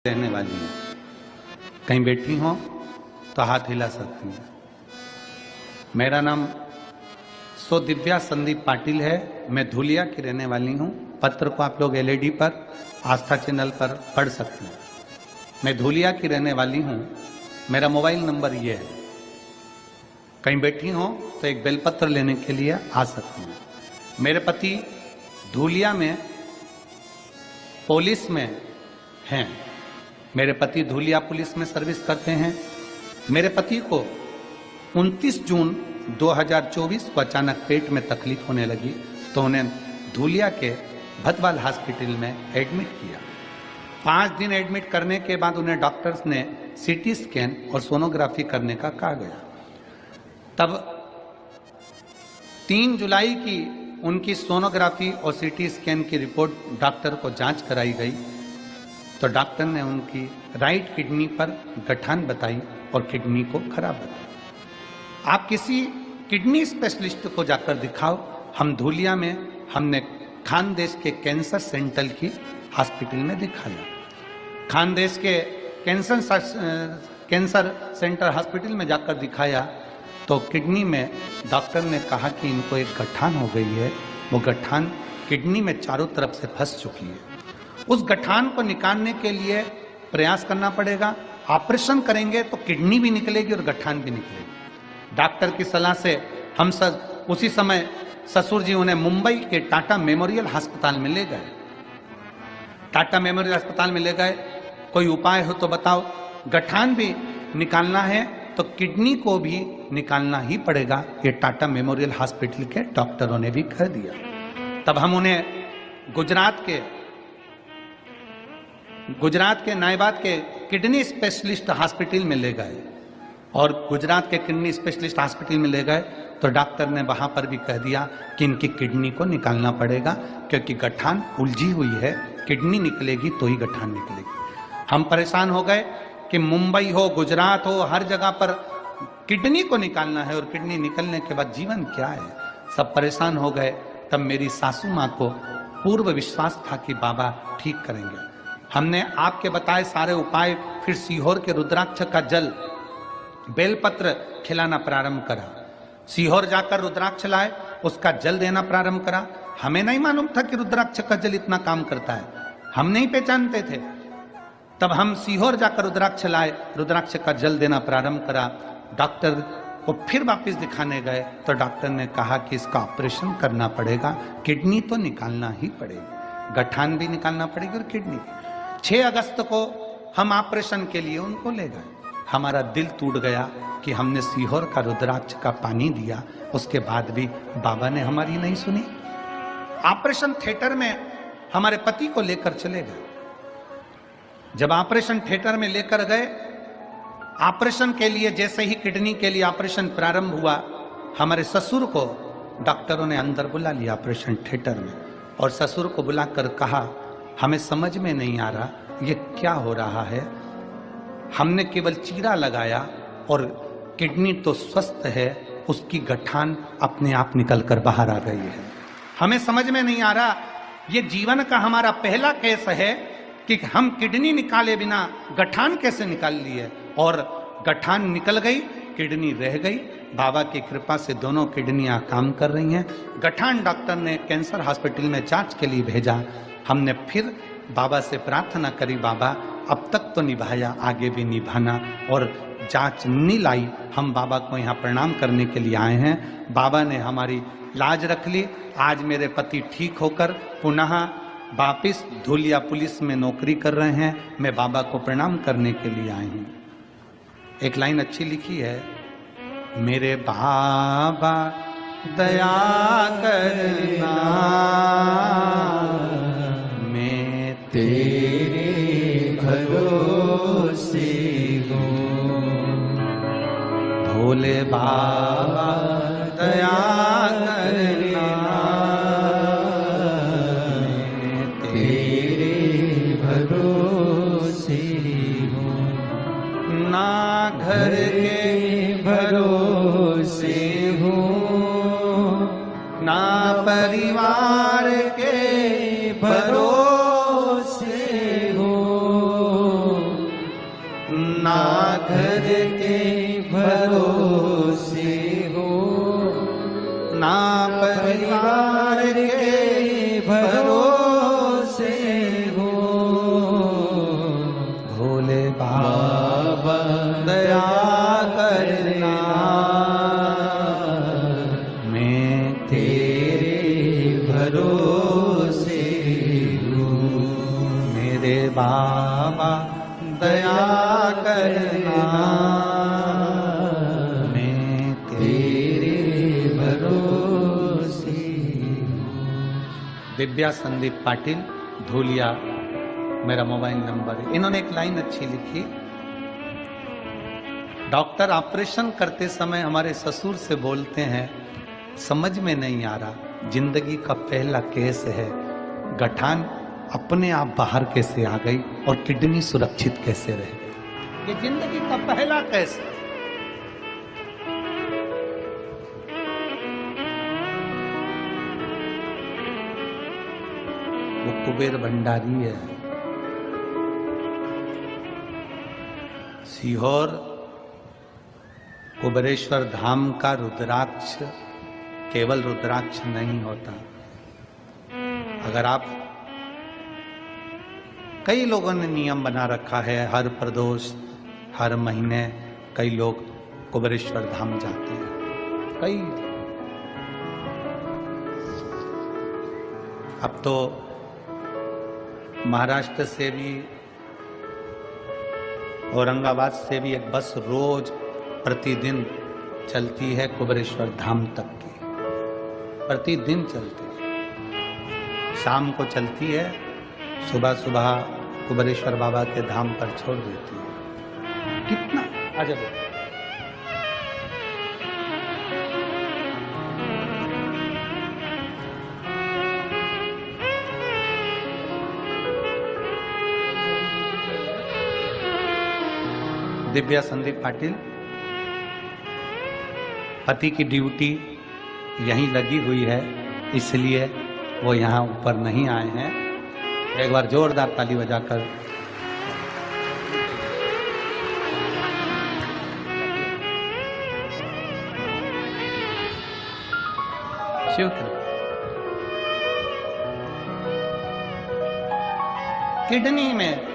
रहने वाली हैं। कहीं बैठी हो तो हाथ हिला सकती हैं। मेरा नाम दिव्या संदीप पाटिल है। मैं धुलिया की रहने वाली हूँ। पत्र को आप लोग एलईडी पर आस्था चैनल पर पढ़ सकते हैं। मैं धुलिया की रहने वाली हूँ। मेरा मोबाइल नंबर ये है। कहीं बैठी हो तो एक बेलपत्र लेने के लिए आ सकती हैं। मेरे पति धुलिया में पुलिस में हैं। मेरे पति धुलिया पुलिस में सर्विस करते हैं। मेरे पति को 29 जून 2024 को अचानक पेट में तकलीफ होने लगी तो उन्हें धुलिया के भतवाल हॉस्पिटल में एडमिट किया। 5 दिन एडमिट करने के बाद उन्हें डॉक्टर्स ने सीटी स्कैन और सोनोग्राफी करने का कहा गया। तब 3 जुलाई की उनकी सोनोग्राफी और सीटी स्कैन की रिपोर्ट डॉक्टर को जांच कराई गई तो डॉक्टर ने उनकी राइट किडनी पर गठान बताई और किडनी को खराब बताई। आप किसी किडनी स्पेशलिस्ट को जाकर दिखाओ। हम धुलिया में हमने खानदेश के कैंसर सेंटर की हॉस्पिटल में दिखाया। खानदेश के कैंसर सेंटर हॉस्पिटल में जाकर दिखाया तो किडनी में डॉक्टर ने कहा कि इनको एक गठान हो गई है। वो गठान किडनी में चारों तरफ से फंस चुकी है। उस गठान को निकालने के लिए प्रयास करना पड़ेगा। ऑपरेशन करेंगे तो किडनी भी निकलेगी और गठान भी निकलेगी। डॉक्टर की सलाह से हम सब उसी समय ससुर जी उन्हें मुंबई के टाटा मेमोरियल अस्पताल में ले गए। टाटा मेमोरियल अस्पताल में ले गए। कोई उपाय हो तो बताओ। गठान भी निकालना है तो किडनी को भी निकालना ही पड़ेगा। ये टाटा मेमोरियल हॉस्पिटल के डॉक्टरों ने भी कह दिया। तब हम उन्हें गुजरात के नायबाद के किडनी स्पेशलिस्ट हॉस्पिटल में ले गए और गुजरात के किडनी स्पेशलिस्ट हॉस्पिटल में ले गए तो डॉक्टर ने वहां पर भी कह दिया कि इनकी किडनी को निकालना पड़ेगा क्योंकि गठान उलझी हुई है। किडनी निकलेगी तो ही गठान निकलेगी। हम परेशान हो गए कि मुंबई हो, गुजरात हो, हर जगह पर किडनी को निकालना है और किडनी निकलने के बाद जीवन क्या है। सब परेशान हो गए। तब मेरी सासू माँ को पूर्व विश्वास था कि बाबा ठीक करेंगे। हमने आपके बताए सारे उपाय फिर सीहोर के रुद्राक्ष का जल बेलपत्र खिलाना प्रारंभ करा। सीहोर जाकर रुद्राक्ष लाए, उसका जल देना प्रारंभ करा। हमें नहीं मालूम था कि रुद्राक्ष का जल इतना काम करता है। हम नहीं पहचानते थे। तब हम सीहोर जाकर रुद्राक्ष लाए, रुद्राक्ष का जल देना प्रारंभ करा। डॉक्टर को फिर वापस दिखाने गए तो डॉक्टर ने कहा कि इसका ऑपरेशन करना पड़ेगा। किडनी तो निकालना ही पड़ेगी, गठान भी निकालना पड़ेगी और किडनी। 6 अगस्त को हम ऑपरेशन के लिए उनको ले गए। हमारा दिल टूट गया कि हमने सीहोर का रुद्राक्ष का पानी दिया, उसके बाद भी बाबा ने हमारी नहीं सुनी। ऑपरेशन थिएटर में हमारे पति को लेकर चले गए। जब ऑपरेशन थिएटर में लेकर गए, ऑपरेशन के लिए जैसे ही किडनी के लिए ऑपरेशन प्रारंभ हुआ, हमारे ससुर को डॉक्टरों ने अंदर बुला लिया ऑपरेशन थिएटर में और ससुर को बुलाकर कहा, हमें समझ में नहीं आ रहा ये क्या हो रहा है। हमने केवल चीरा लगाया और किडनी तो स्वस्थ है, उसकी गठान अपने आप निकल कर बाहर आ गई है। हमें समझ में नहीं आ रहा ये जीवन का हमारा पहला केस है कि हम किडनी निकाले बिना गठान कैसे निकाल लिए और गठान निकल गई, किडनी रह गई। बाबा की कृपा से दोनों किडनियां काम कर रही हैं। गठान डॉक्टर ने कैंसर हॉस्पिटल में जांच के लिए भेजा। हमने फिर बाबा से प्रार्थना करी, बाबा अब तक तो निभाया, आगे भी निभाना। और जांच नहीं लाई। हम बाबा को यहाँ प्रणाम करने के लिए आए हैं। बाबा ने हमारी लाज रख ली। आज मेरे पति ठीक होकर पुनः वापिस धुलिया पुलिस में नौकरी कर रहे हैं। मैं बाबा को प्रणाम करने के लिए आई हूँ। एक लाइन अच्छी लिखी है, मेरे बाबा दया करना, मैं तेरे भरोसे हूँ। भोले बाबा दया करना, मैं तेरे भरोसे हूँ। ना घर के भरोसे हूँ, ना परिवार के भरोसे हो, घर के भरोसे हो, ना परिवार के भरोसे हो। भोले बाबा दया करना, मैं तेरे भरोसे हूँ। मेरे बाबा दया करना, मैं तेरे भरोसे हूँ। दिव्या संदीप पाटिल, धूलिया मेरा मोबाइल नंबर है। इन्होंने एक लाइन अच्छी लिखी, डॉक्टर ऑपरेशन करते समय हमारे ससुर से बोलते हैं, समझ में नहीं आ रहा जिंदगी का पहला केस है, गठान अपने आप बाहर कैसे आ गई और किडनी सुरक्षित कैसे रह गई। ये जिंदगी का पहला केस है। वो कुबेर भंडारी है, सीहोर कुबेरेश्वर धाम का रुद्राक्ष केवल रुद्राक्ष नहीं होता। अगर आप, कई लोगों ने नियम बना रखा है, हर प्रदोष हर महीने कई लोग कुबेरेश्वर धाम जाते हैं। कई, अब तो महाराष्ट्र से भी, औरंगाबाद से भी एक बस रोज प्रतिदिन चलती है कुबेरेश्वर धाम तक की, प्रतिदिन चलती है। शाम को चलती है, सुबह सुबह कुबेरेश्वर बाबा के धाम पर छोड़ देती है। कितना अजब है। दिव्या संदीप पाटिल, पति की ड्यूटी यहीं लगी हुई है, इसलिए वो यहाँ ऊपर नहीं आए हैं। एक बार जोरदार ताली बजाकर शिव किडनी में